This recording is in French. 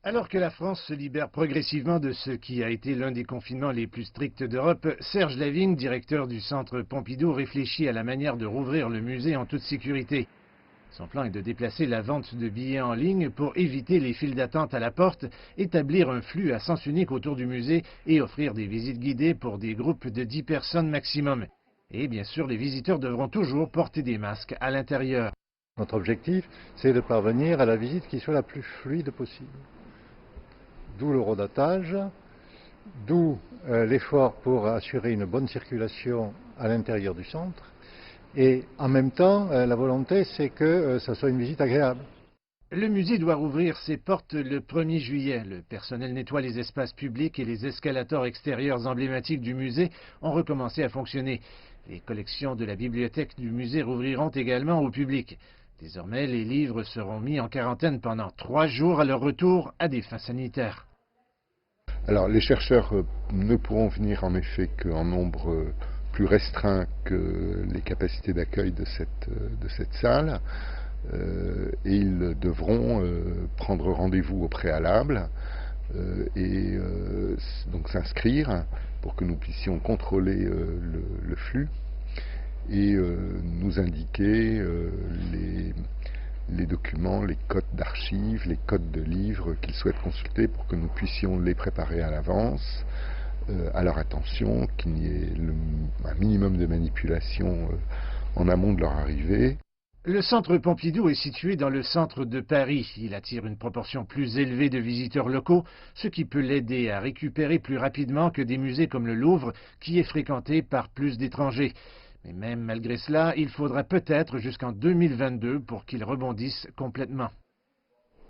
Alors que la France se libère progressivement de ce qui a été l'un des confinements les plus stricts d'Europe, Serge Lavigne, directeur du Centre Pompidou, réfléchit à la manière de rouvrir le musée en toute sécurité. Son plan est de déplacer la vente de billets en ligne pour éviter les files d'attente à la porte, établir un flux à sens unique autour du musée et offrir des visites guidées pour des groupes de 10 personnes maximum. Et bien sûr, les visiteurs devront toujours porter des masques à l'intérieur. Notre objectif, c'est de parvenir à la visite qui soit la plus fluide possible. D'où l'horodatage, d'où l'effort pour assurer une bonne circulation à l'intérieur du centre. Et en même temps, la volonté, c'est que ça soit une visite agréable. Le musée doit rouvrir ses portes le 1er juillet. Le personnel nettoie les espaces publics et les escalators extérieurs emblématiques du musée ont recommencé à fonctionner. Les collections de la bibliothèque du musée rouvriront également au public. Désormais, les livres seront mis en quarantaine pendant 3 jours à leur retour à des fins sanitaires. Alors, les chercheurs ne pourront venir en effet qu'en nombre plus restreint que les capacités d'accueil de cette salle. Et ils devront prendre rendez-vous au préalable et donc s'inscrire pour que nous puissions contrôler le flux et nous indiquer les documents, les codes d'archives, les codes de livres qu'ils souhaitent consulter pour que nous puissions les préparer à l'avance, à leur attention, qu'il y ait un minimum de manipulation en amont de leur arrivée. Le centre Pompidou est situé dans le centre de Paris. Il attire une proportion plus élevée de visiteurs locaux, ce qui peut l'aider à récupérer plus rapidement que des musées comme le Louvre, qui est fréquenté par plus d'étrangers. Mais même malgré cela, il faudra peut-être jusqu'en 2022 pour qu'il rebondisse complètement.